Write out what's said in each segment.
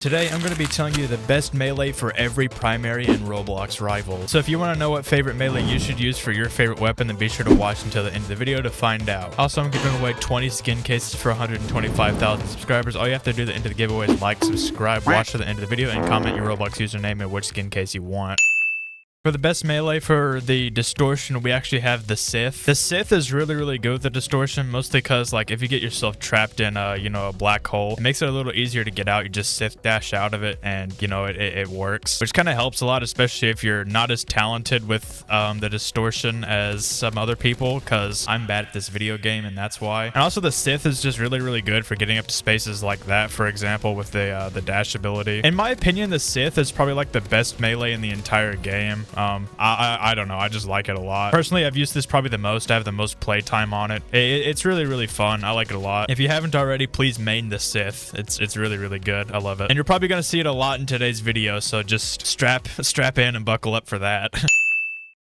Today, I'm going to be telling you the best melee for every primary in Roblox Rivals. So if you want to know what favorite melee you should use for your favorite weapon, then be sure to watch until the end of the video to find out. Also, I'm giving away 20 skin cases for 125,000 subscribers. All you have to do at the end of the giveaway is like, subscribe, watch to the end of the video, and comment your Roblox username and which skin case you want. For the best melee for the distortion, we actually have the Sith. The Sith is really good with the distortion, mostly because like if you get yourself trapped in a black hole, it makes it a little easier to get out. You just Sith dash out of it and it works, which kind of helps a lot, especially if you're not as talented with the distortion as some other people, because I'm bad at this video game and that's why. And also the Sith is just really good for getting up to spaces like that, for example, with the dash ability. In my opinion, the Sith is probably like the best melee in the entire game. I don't know, I just like it a lot. Personally, I've used this probably the most. I have the most playtime on it. It's really fun. I like it a lot. If you haven't already, please main the Sith. It's really good. I love it. And you're probably gonna see it a lot in today's video, so just strap in and buckle up for that.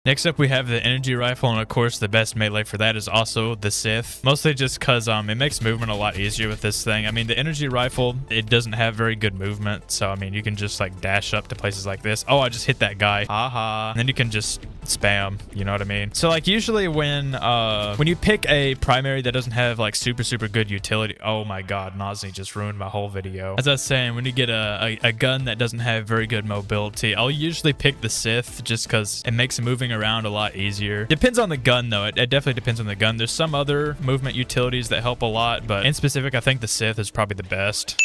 Next up, we have the energy rifle, and of course, the best melee for that is also the Sith. Mostly just because it makes movement a lot easier with this thing. I mean, the energy rifle, it doesn't have very good movement, so I mean, you can just like dash up to places like this. Oh, I just hit that guy. Haha. And then you can just spam, you know what I mean? So like usually when you pick a primary that doesn't have like super good utility. Oh my god, Nazi just ruined my whole video. As I was saying, when you get a gun that doesn't have very good mobility, I'll usually pick the Sith just because it makes moving around a lot easier. Depends on the gun though. It definitely depends on the gun. There's some other movement utilities that help a lot, but in specific, I think the Sith is probably the best.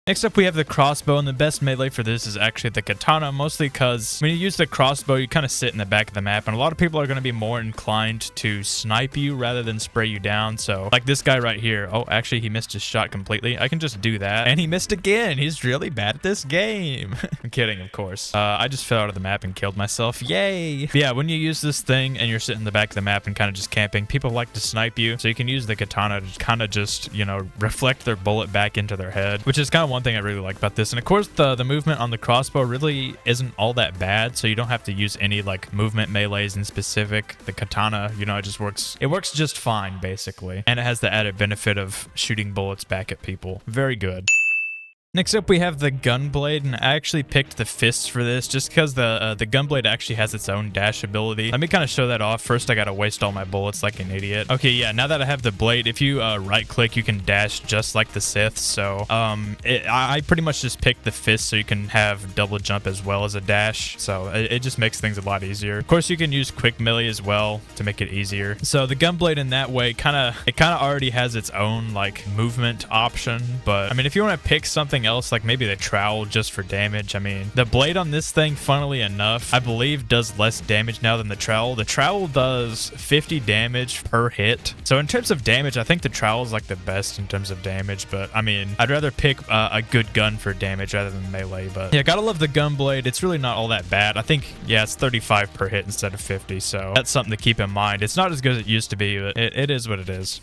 Next up, we have the crossbow, and the best melee for this is actually the katana, mostly because when you use the crossbow, you kind of sit in the back of the map, and a lot of people are going to be more inclined to snipe you rather than spray you down. So, like this guy right here. Oh, actually, he missed his shot completely. I can just do that, and he missed again. He's really bad at this game. I'm kidding, of course. I just fell out of the map and killed myself. Yay! But yeah, when you use this thing and you're sitting in the back of the map and kind of just camping, people like to snipe you, so you can use the katana to kind of just, reflect their bullet back into their head, which is kind of one thing I really like about this. And of course, the movement on the crossbow really isn't all that bad, so you don't have to use any like movement melees in specific. The katana, it just works. It works just fine, basically. And it has the added benefit of shooting bullets back at people. Very good. Next up, we have the gunblade, and I actually picked the fists for this just because the gunblade actually has its own dash ability. Let me kind of show that off. First, I gotta waste all my bullets like an idiot. Okay, yeah, now that I have the blade, if you right-click, you can dash just like the Sith. So, I pretty much just picked the fist so you can have double jump as well as a dash. So, it just makes things a lot easier. Of course, you can use quick melee as well to make it easier. So, the gunblade in that way, it kind of already has its own like movement option. But I mean, if you want to pick something else, like maybe the trowel just for damage. I mean, the blade on this thing, funnily enough, I believe does less damage now than the trowel. The trowel does 50 damage per hit. So in terms of damage, I think the trowel is like the best in terms of damage, but I mean, I'd rather pick a good gun for damage rather than melee. But yeah, gotta love the gun blade. It's really not all that bad. I think, yeah, it's 35 per hit instead of 50, so that's something to keep in mind. It's not as good as it used to be, but it is what it is.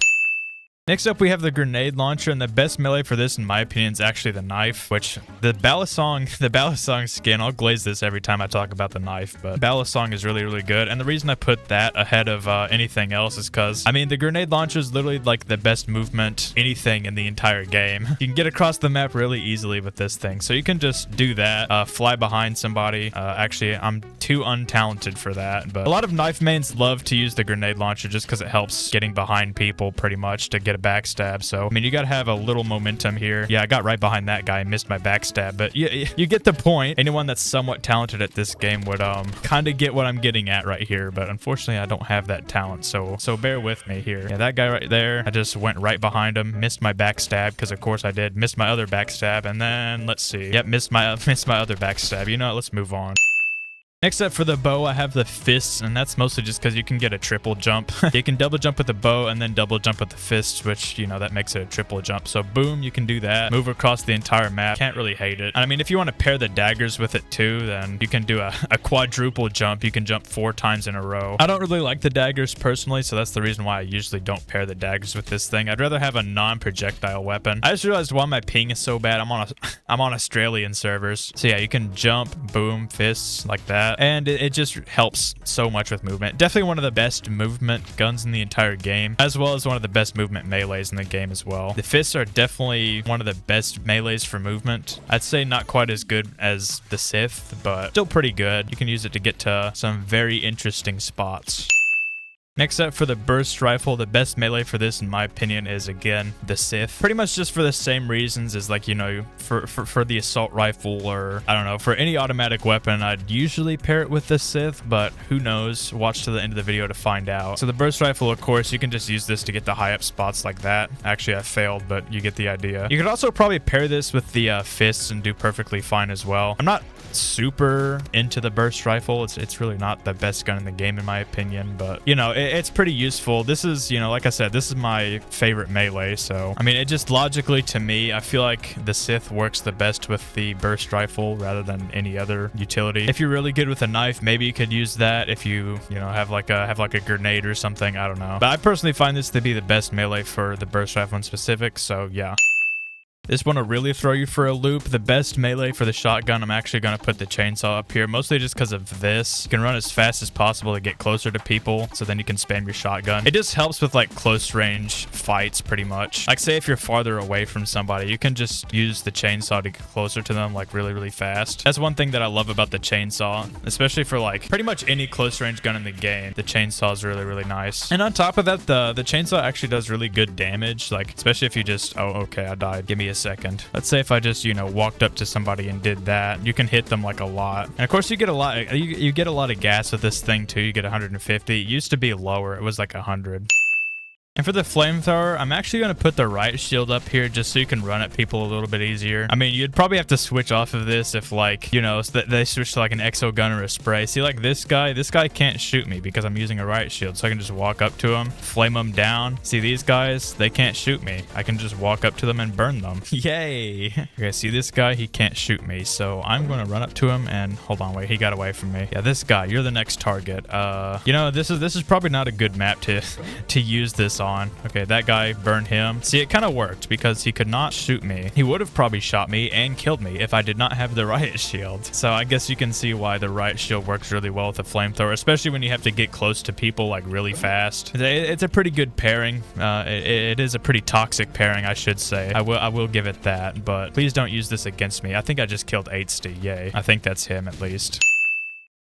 Next up, we have the grenade launcher, and the best melee for this, in my opinion, is actually the knife, which the Balisong skin, I'll glaze this every time I talk about the knife, but Balisong is really good. And the reason I put that ahead of anything else is because, I mean, the grenade launcher is literally like the best movement anything in the entire game. You can get across the map really easily with this thing, so you can just do that, fly behind somebody. Actually, I'm too untalented for that, but a lot of knife mains love to use the grenade launcher just because it helps getting behind people pretty much to get a backstab. So, I mean, you gotta have a little momentum here. Yeah, I got right behind that guy and missed my backstab, but you get the point. Anyone that's somewhat talented at this game would kind of get what I'm getting at right here, but unfortunately, I don't have that talent, so bear with me here. Yeah, that guy right there, I just went right behind him, missed my backstab, because of course I did, missed my other backstab, and then, let's see. Yep, missed my other backstab. You know what, let's move on. Next up for the bow, I have the fists, and that's mostly just because you can get a triple jump. You can double jump with the bow and then double jump with the fists, which, that makes it a triple jump. So boom, you can do that. Move across the entire map. Can't really hate it. I mean, if you want to pair the daggers with it too, then you can do a quadruple jump. You can jump 4 times in a row. I don't really like the daggers personally, so that's the reason why I usually don't pair the daggers with this thing. I'd rather have a non-projectile weapon. I just realized why my ping is so bad. I'm on Australian servers. So yeah, you can jump, boom, fists like that. that. And it just helps so much with movement. Definitely one of the best movement guns in the entire game, as well as one of the best movement melees in the game as well. The fists are definitely one of the best melees for movement. I'd say not quite as good as the Sith, but still pretty good. You can use it to get to some very interesting spots. Next up, for the burst rifle, the best melee for this, in my opinion, is again the Sith. Pretty much just for the same reasons as, like, you know, for the assault rifle, or I don't know, for any automatic weapon, I'd usually pair it with the Sith, but who knows? Watch to the end of the video to find out. So the burst rifle, of course, you can just use this to get the high up spots like that. Actually, I failed, but you get the idea. You could also probably pair this with the fists and do perfectly fine as well. I'm not super into the burst rifle. It's really not the best gun in the game in my opinion, but you know, it's pretty useful. This is, you know, like I said, this is my favorite melee, so I mean, it just logically, to me, I feel like the Sith works the best with the burst rifle rather than any other utility. If you're really good with a knife, maybe you could use that. If you know, have like a grenade or something, I don't know, but I personally find this to be the best melee for the burst rifle in specific, so yeah. This one will really throw you for a loop. The best melee for the shotgun, I'm actually going to put the chainsaw up here, mostly just because of this. You can run as fast as possible to get closer to people, so then you can spam your shotgun. It just helps with like close range fights pretty much. Like say if you're farther away from somebody, you can just use the chainsaw to get closer to them like really fast. That's one thing that I love about the chainsaw, especially for like pretty much any close range gun in the game. The chainsaw is really nice. And on top of that, the chainsaw actually does really good damage, like especially if you just, oh okay, I died, give me a second. Let's say if I just, you know, walked up to somebody and did that, you can hit them like a lot. And of course you get a lot, you get a lot of gas with this thing too. You get 150. It used to be lower. It was like 100. And for the flamethrower, I'm actually going to put the right shield up here just so you can run at people a little bit easier. I mean, you'd probably have to switch off of this if, like, you know, they switch to like an exo gun or a spray. See, like this guy can't shoot me because I'm using a right shield. So I can just walk up to him, flame them down. See, these guys, they can't shoot me. I can just walk up to them and burn them. Yay. Okay, see this guy, he can't shoot me. So I'm going to run up to him and hold on, wait, he got away from me. Yeah, this guy, you're the next target. You know, this is probably not a good map to use this on. Okay, that guy, burned him. See, it kind of worked because he could not shoot me. He would have probably shot me and killed me if I did not have the riot shield. So I guess you can see why the riot shield works really well with the flamethrower, especially when you have to get close to people like really fast. It's a pretty good pairing. It is a pretty toxic pairing, I should say. I will give it that, but please don't use this against me. I think I just killed 8st. Yay. I think that's him at least.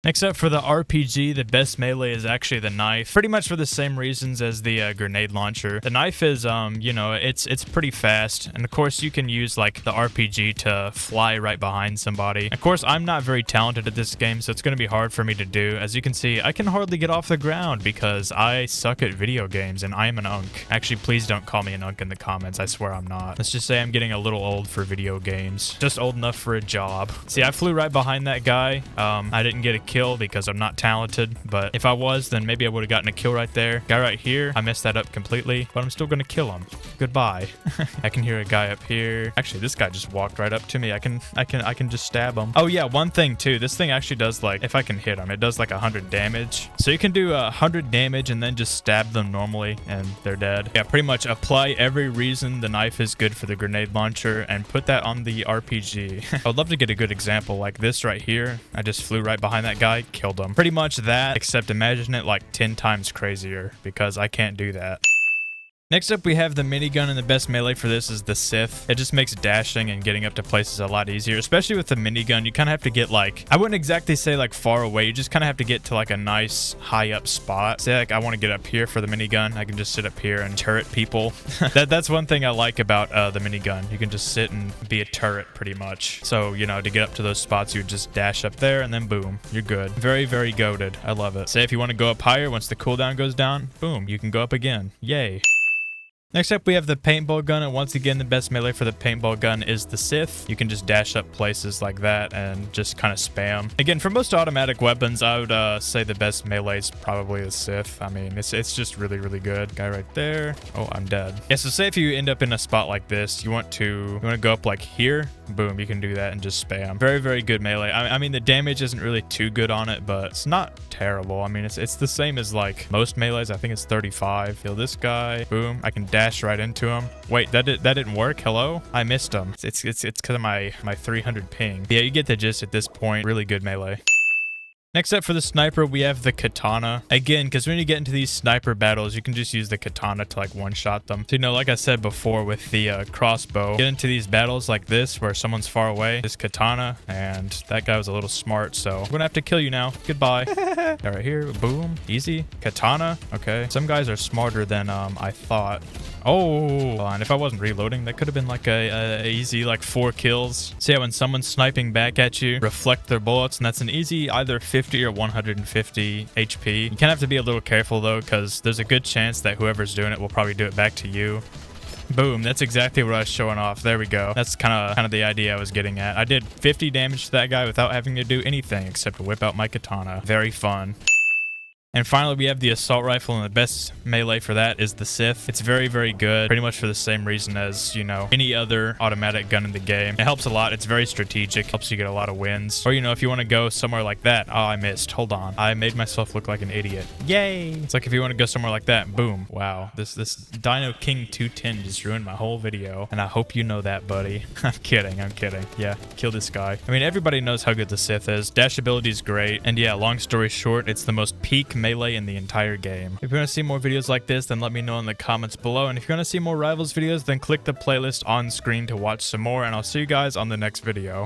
Next up, for the RPG, the best melee is actually the knife. Pretty much for the same reasons as the grenade launcher. The knife is, you know, it's pretty fast. And of course, you can use like the RPG to fly right behind somebody. Of course, I'm not very talented at this game, so it's going to be hard for me to do. As you can see, I can hardly get off the ground because I suck at video games and I am an unk. Actually, please don't call me an unk in the comments. I swear I'm not. Let's just say I'm getting a little old for video games. Just old enough for a job. See, I flew right behind that guy. I didn't get a kill because I'm not talented, but if I was, then maybe I would have gotten a kill right there. Guy right here, I messed that up completely, but I'm still gonna kill him. Goodbye. I can hear a guy up here. Actually, this guy just walked right up to me. I can just stab him. Oh yeah, one thing too, this thing actually does, like, if I can hit him, it does like 100 damage. So you can do 100 damage and then just stab them normally and they're dead. Yeah, pretty much apply every reason the knife is good for the grenade launcher and put that on the RPG. I'd love to get a good example like this right here. I just flew right behind that guy, killed him. Pretty much that, except imagine it like 10 times crazier because I can't do that. Next up, we have the minigun, and the best melee for this is the Sith. It just makes dashing and getting up to places a lot easier, especially with the minigun. You kind of have to get like, I wouldn't exactly say like far away. You just kind of have to get to like a nice high up spot. Say like I want to get up here for the minigun. I can just sit up here and turret people. That's one thing I like about the minigun. You can just sit and be a turret pretty much. So, you know, to get up to those spots, you would just dash up there and then boom, you're good. Very goated. I love it. Say if you want to go up higher, once the cooldown goes down, boom, you can go up again. Yay. Next up, we have the paintball gun, and once again, the best melee for the paintball gun is the Sith. You can just dash up places like that and just kind of spam. Again, for most automatic weapons, I would say the best melee is probably the Sith. I mean, it's just really good. Guy right there. Oh, I'm dead. Yeah, so say if you end up in a spot like this, you want to go up like here. Boom, you can do that and just spam. Very good melee. I mean, the damage isn't really too good on it, but it's not terrible. I mean, it's the same as like most melees. I think it's 35. Feel this guy. Boom, I can dash right into him. Wait, that didn't work. Hello? I missed him. It's because of my 300 ping. Yeah, you get the gist at this point. Really good melee. Next up for the sniper, we have the katana. Again, because when you get into these sniper battles, you can just use the katana to like one-shot them. So, you know, like I said before with the crossbow, get into these battles like this where someone's far away, this katana, and that guy was a little smart, so I'm gonna have to kill you now. Goodbye. All right, here, boom, easy. Katana, okay. Some guys are smarter than I thought. Oh, and if I wasn't reloading, that could have been like a easy like 4 kills. So yeah, when someone's sniping back at you, reflect their bullets, and that's an easy either 50 or 150 HP. You kind of have to be a little careful though, because there's a good chance that whoever's doing it will probably do it back to you. Boom, that's exactly what I was showing off. There we go. That's kind of the idea I was getting at. I did 50 damage to that guy without having to do anything except whip out my katana. Very fun. And finally, we have the assault rifle, and the best melee for that is the Sith. It's very, very good, pretty much for the same reason as, you know, any other automatic gun in the game. It helps a lot. It's very strategic, helps you get a lot of wins. Or, you know, if you want to go somewhere like that. Oh, I missed. Hold on. I made myself look like an idiot. Yay! It's like if you want to go somewhere like that. Boom. Wow. This Dino King 210 just ruined my whole video, and I hope you know that, buddy. I'm kidding. I'm kidding. Yeah, kill this guy. I mean, everybody knows how good the Sith is. Dash ability is great. And yeah, long story short, it's the most peak melee in the entire game. If you want to see more videos like this, then let me know in the comments below. And if you want to see more Rivals videos, then click the playlist on screen to watch some more. And I'll see you guys on the next video.